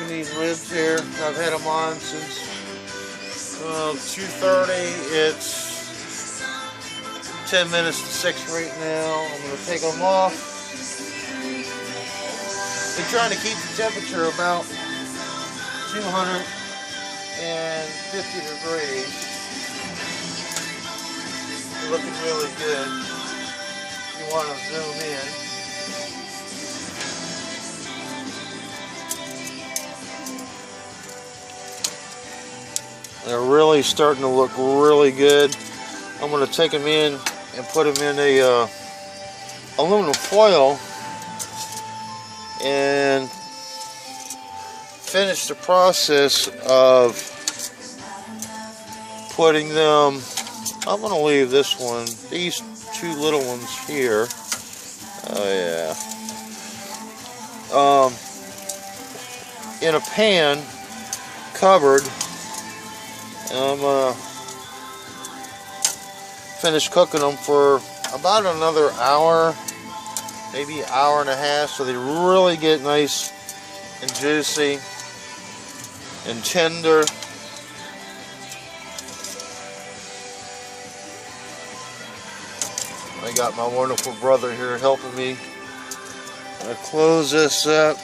cooking these ribs here. I've had them on since 2:30. It's 10 minutes to 6 right now. I'm going to take them off. We're trying to keep the temperature about 250 degrees. They're looking really good. You want to zoom in. They're really starting to look really good. I'm going to take them in and put them in a aluminum foil and finish the process of putting them. I'm going to leave this one, these two little ones here. Oh yeah. In a pan covered. And I'm going to finish cooking them for about another hour, maybe an hour and a half, so they really get nice and juicy and tender. I got my wonderful brother here helping me. I'm going to close this up.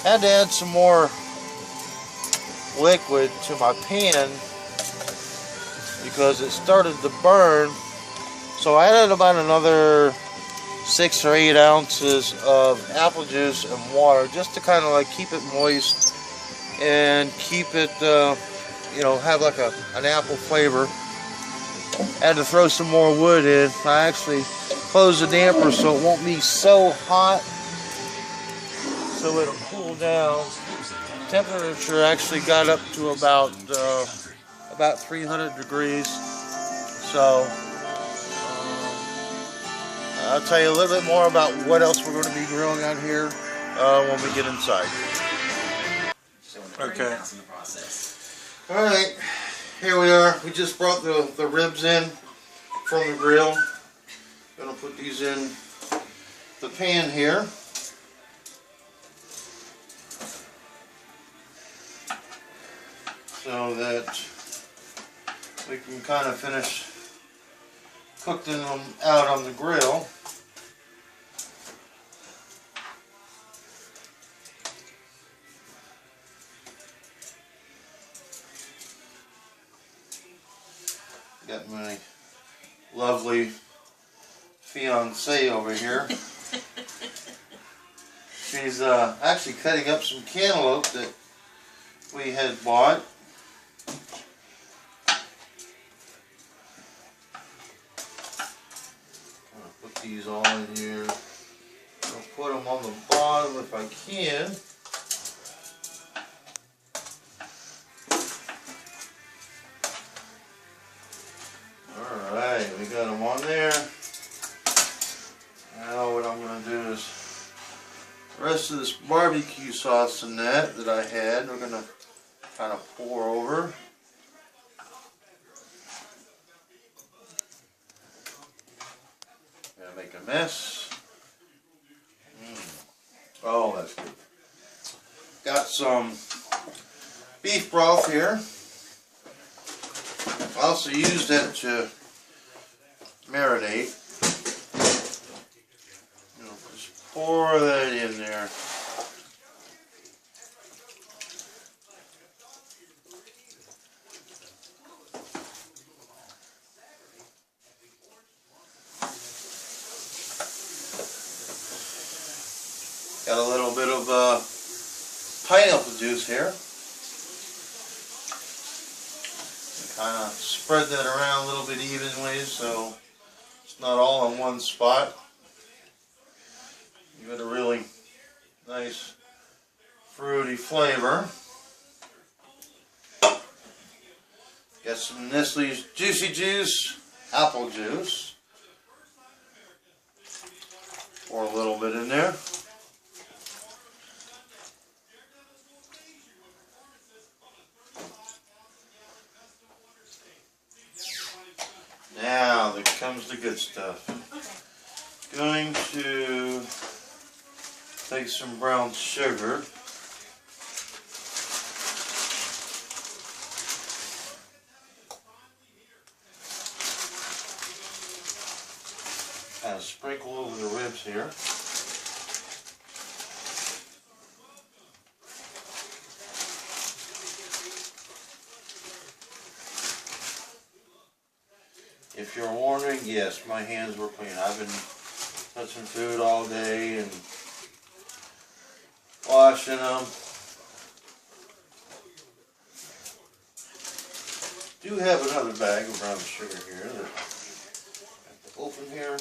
Had to add some more liquid to my pan because it started to burn, so I added about another 6 or 8 ounces of apple juice and water just to kind of like keep it moist and keep it you know, have like an apple flavor. I had to throw some more wood in. I actually closed the damper so it won't be so hot, so it'll cool down. Temperature actually got up to about 300 degrees. So I'll tell you a little bit more about what else we're going to be grilling out here when we get inside. Okay. All right, here we are. We just brought the ribs in from the grill. Gonna put these in the pan here. So that we can kind of finish cooking them out on the grill. Got my lovely fiance over here. She's actually cutting up some cantaloupe that we had bought. Put these all in here. I'll put them on the bottom if I can. Alright, we got them on there. Now what I'm going to do is the rest of this barbecue sauce and that I had, we're going to kind of pour over. Gonna make a mess. Oh, that's good. Got some beef broth here. I also used that to marinate. Just pour that in there. Got a little bit of pineapple juice here. Kind of spread that around a little bit evenly so it's not all in one spot. Give it a really nice fruity flavor. Got some Nestle's Juicy Juice apple juice. Pour a little bit in there. Now, there comes the good stuff. Going to Take some brown sugar. Kind of sprinkle over the ribs here. If you're wondering, yes, my hands were clean. I've been touching food all day and washing them. Do have another bag of brown sugar here that I have to open here.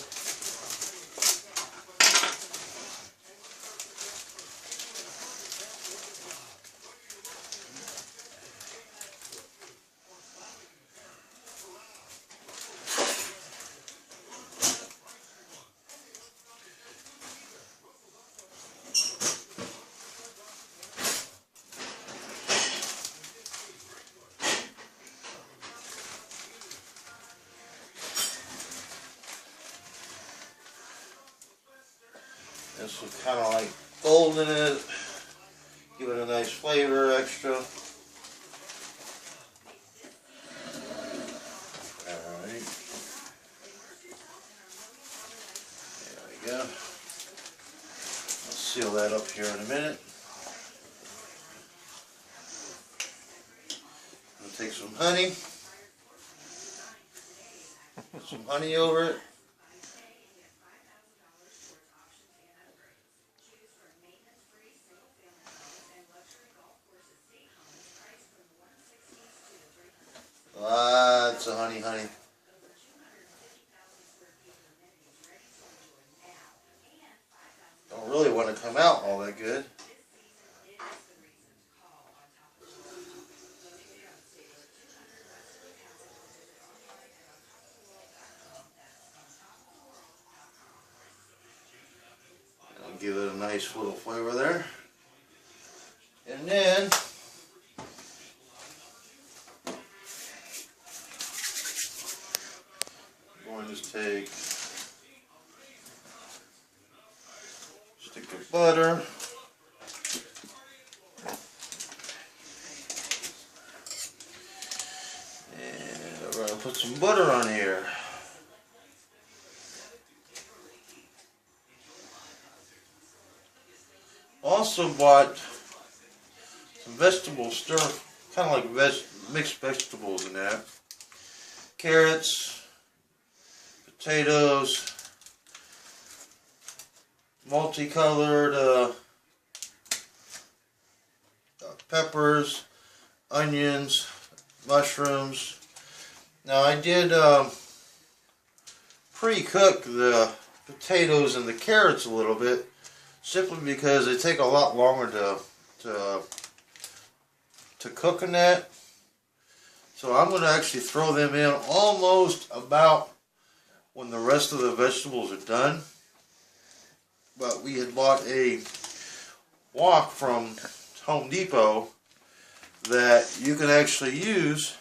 This will kind of like golden it, give it a nice flavor extra. Alright. There we go. I'll seal that up here in a minute. I'm going to take some honey. Put some honey over it. Lots of honey. Don't really want to come out all that good. I'll give it a nice little flavor there. And then just take a stick of butter, and we're going to put some butter on here. Also bought some vegetable stir, kind of like mixed vegetables in that. Carrots, potatoes, multicolored peppers, onions, mushrooms. Now I did pre-cook the potatoes and the carrots a little bit, simply because they take a lot longer to cook in that. So I'm going to actually throw them in almost about when the rest of the vegetables are done. But we had bought a wok from Home Depot that you can actually use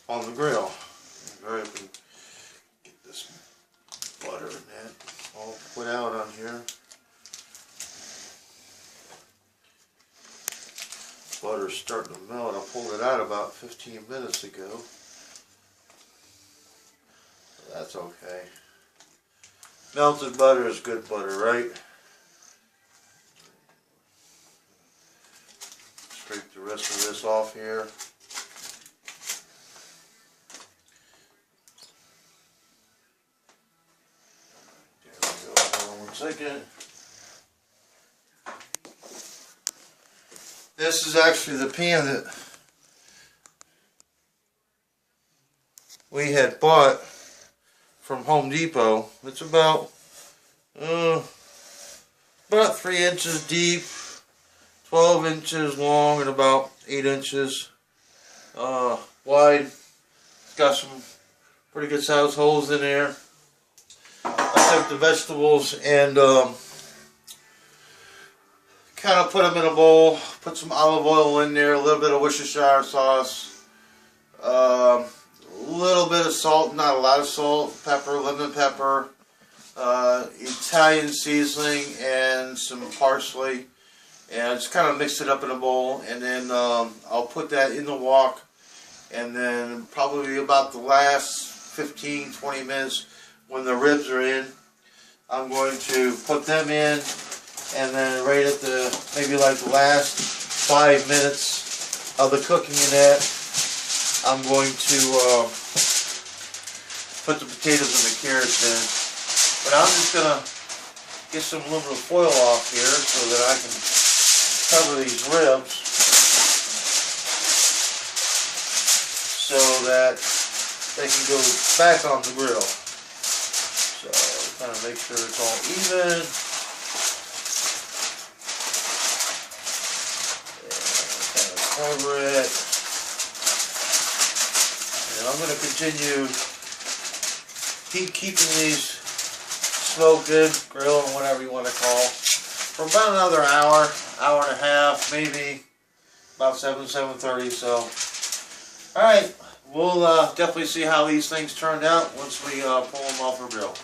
on the grill. Hurry up and get this butter in that all put out on here. Butter's starting to melt. I pulled it out about 15 minutes ago. So that's okay. Melted butter is good butter, right? Scrape the rest of this off here. There we go. Hold on 1 second. This is actually the pan that we had bought from Home Depot. It's about 3 inches deep, 12 inches long, and about 8 inches wide. It's got some pretty good sized holes in there. I took the vegetables and kind of put them in a bowl, put some olive oil in there, a little bit of Worcestershire sauce, a little bit of salt, not a lot of salt, pepper, lemon pepper, Italian seasoning and some parsley, and just kind of mix it up in a bowl, and then I'll put that in the wok, and then probably about the last 15-20 minutes when the ribs are in, I'm going to put them in, and then right at the maybe like the last 5 minutes of the cooking in that, I'm going to put the potatoes and the carrots in. But I'm just going to get some aluminum foil off here so that I can cover these ribs so that they can go back on the grill. So kind of make sure it's all even. And kind of cover it. And I'm going to continue keeping these smoking, grilling, whatever you want to call, for about another hour, hour and a half, maybe about 7:30. So, all right, we'll definitely see how these things turned out once we pull them off the grill.